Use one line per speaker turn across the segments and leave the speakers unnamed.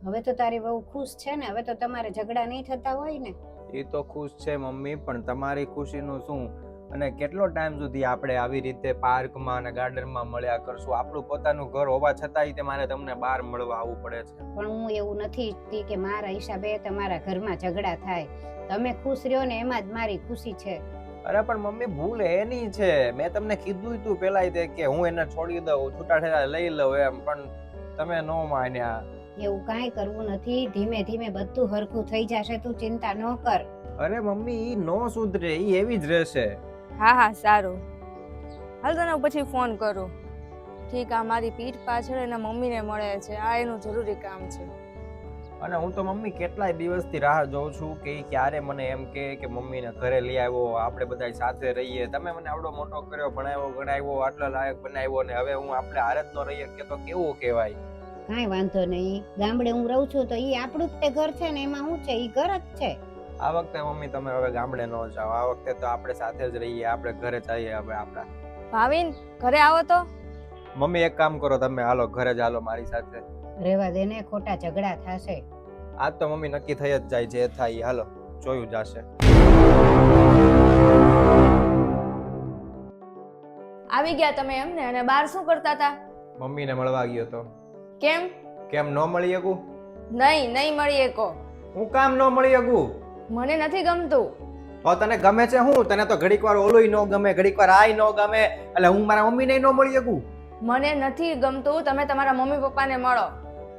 હવે તો તારી બહુ ખુશ છે ને, હવે તો તમારે ઝઘડા નહીં થતા હોય ને.
એ તો ખુશ છે મમ્મી, પણ તમારી ખુશીનું શું? અને કેટલો ટાઈમ સુધી આપણે આવી રીતે પાર્કમાં અને ગાર્ડનમાં મળ્યા કરશું? આપણું પોતાનું ઘર હોવા છતાંય તે મારે તમને બહાર મળવા આવવું પડે છે.
પણ હું એવું નથી ઈચ્છતી કે મારા હિસાબે તમારા ઘરમાં ઝઘડા થાય. તમે ખુશ રહ્યો ને એમાં જ મારી ખુશી છે.
અરે પણ મમ્મી, ભૂલ એની છે. મેં તમને કીધું તું પેલા કે હું એને છોડી દઉં, છૂટાછેડા લઈ લઉં એમ, પણ તમે ન માન્યા.
એવું કાંઈ કરવું નથી, ધીમે ધીમે બધું હરખું થઈ જશે, તું ચિંતા ન કર.
અરે મમ્મી, ઈ નો સુધરે, ઈ એવી જ રહેશે.
હા હા સારું, હાલ તને પછી ફોન કરું. ઠીક, આ મારી પીઠ પાછળ એના મમ્મીને મળે છે, આ એનું જરૂરી કામ છે.
અને હું તો મમ્મી કેટલાય દિવસથી રાહ જોઉં છું કે ઈ ક્યારે મને એમ કે મમ્મીને ઘરે લઈ આવ્યો, આપણે બધા સાથે રહીએ. તમે મને આવડો મોટો કર્યો, ભણાવ્યો ગણાવ્યો, આટલો લાયક બનાવ્યો, ને હવે હું આપણે હારે જ ન રહીએ કે તો કેવું કહેવાય?
કાંઈ વાંધો નહીં, ગામડે હું રહું છું તો ઈ આપણું જ તે ઘર છે ને, એમાં શું છે, ઈ ઘર જ છે.
આ વખતે મમ્મી તમે હવે ગામડે ન જાઓ, આ વખતે તો આપણે સાથે જ રહીએ, આપણે ઘરે જઈએ હવે આપણા.
ભાવિન, ઘરે આવો તો.
મમ્મી એક કામ કરો, તમે હાલો ઘરે જ હાલો મારી સાથે.
રહેવા દે ને, ખોટા ઝઘડા થશે.
આજ તો મમ્મી નક્કી થઈ જ જાય, જે થાય હાલો જોયું જશે.
આવી ગયા તમે એમ ને? અને બહાર શું કરતા હતા?
મમ્મીને મળવા ગયો તો.
કેમ?
કેમ ન મળી શકું?
નહીં મળી એકો.
હું કામ ન મળી શકું?
મને નથી ગમતું.
તો તને ગમે છે હું? તને તો ઘડીક વાર ઓલુંય ન ગમે, ઘડીક વાર આય ન ગમે, એટલે હું મારા મમ્મીને ન મળી શકું?
મને નથી ગમતું, તમે તમારા મમ્મી પપ્પાને મળો.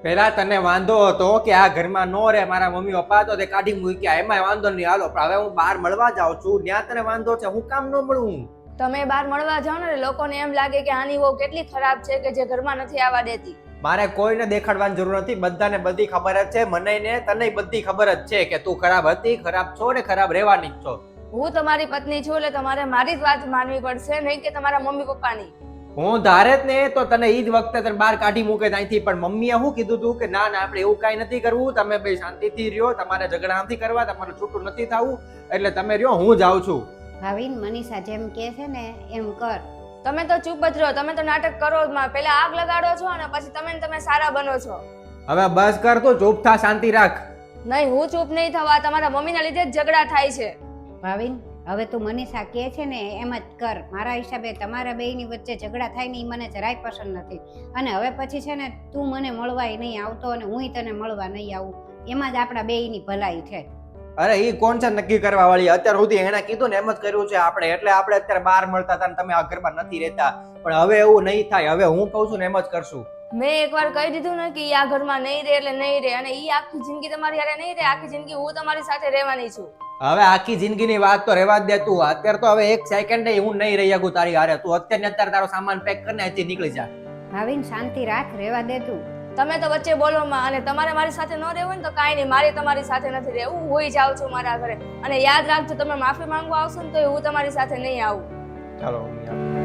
પેલા તને વાંધો હતો કે આ ઘરમાં નો રહે મારા મમ્મી પપ્પા, તો તે કાઢી મૂક્યા, એમાંય વાંધો નહીં હાલો. પણ હવે હું બહાર મળવા જાઉં છું, ત્યાં તને વાંધો છે, હું કામ ન મળું?
તમે બહાર મળવા જાઓ ને, લોકોને એમ લાગે કે આની વહુ કેટલી ખરાબ છે કે જે ઘરમાં નથી આવવા દેતી.
મારે કોઈને દેખાડવાની જરૂર નથી, બધાને બધી ખબર જ છે, મને ને તને બધી ખબર જ છે કે તું ખરાબ હતી, ખરાબ છો ને ખરાબ રહેવાની જ છો.
હું તમારી પત્ની છું એટલે તમારે મારી જ વાત માનવી પડશે, નહીં કે તમારા મમ્મી પપ્પાની.
હું ધારે જ ને તો તને ઈ જ વખતે તને બહાર કાઢી મૂકે ત્યાંથી, પણ મમ્મીએ શું કીધું તું કે ના આપણે એવું કાંઈ નથી કરવું, તમે બે શાંતિથી રહ્યો, તમારે ઝઘડા નથી કરવા, તમારે છૂટું નથી થવું, એટલે તમે રહ્યો, હું જાઉં છું.
ભાવિન, મનીષા જેમ કે છે ને એમ કર.
તમે તો ચૂપ જ રહો, તમે તો નાટક કરો જ માં. પહેલા આગ લગાડો છો અને પછી તમે સારા બનો છો.
હવે બસ કર, તું ચૂપ થા, શાંતિ રાખ.
નહીં, હું ચૂપ નહીં થવા, તમારા મમ્મીના લીધે જ ઝઘડા થાય છે.
ભાવિન, હવે તું મનીષા કે છે ને એમ જ કર. મારા હિસાબે તમારા બેયની વચ્ચે ઝઘડા થાય ને ઈ મને જરાય પસંદ નથી. અને હવે પછી છે ને તું મને મળવાય નહીં આવતો અને હુંય તને મળવા નહીં આવું, એમાં જ આપણા બેયની ભલાઈ છે.
અરે ઈ કોણ છે નક્કી કરવા વાળી? અત્યાર સુધી એને કીધું ને એમ જ કર્યું છે આપણે, એટલે આપણે અત્યારે બહાર મળતા હતા ને તમે આ ઘરમાં નથી રહેતા. પણ હવે એવું નહીં થાય, હવે હું કહું છું ને એમ જ કરશું.
મેં એકવાર કહી દીધું ને કે ઈ આ ઘરમાં નહીં રહે એટલે નહીં રહે, અને ઈ આખી જિંદગી તમારી હારે નહીં રહે, આખી જિંદગી હું તમારી સાથે રહેવાની છું.
હવે આખી જિંદગીની વાત તો રહેવા જ દે તું. અત્યારે તો હવે એક સેકન્ડ હું નહીં રહી શકું તારી હારે. તું અત્યારે ને અત્યારે તારો સામાન પેક કરીને અહીંથી નીકળી જા.
ભાવિન, શાંતિ રાખ, રહેવા દે તું.
તમે તો વચ્ચે બોલો માં, અને તમારે મારી સાથે ન રહેવું ને તો કાંઈ નહીં, મારે તમારી સાથે નથી રહેવું, હું હોઈ જાઉં છું મારા ઘરે. અને યાદ રાખજો, તમે માફી માંગવા આવશો ને તો હું તમારી સાથે નહીં આવું.
ચાલો મમ્મી.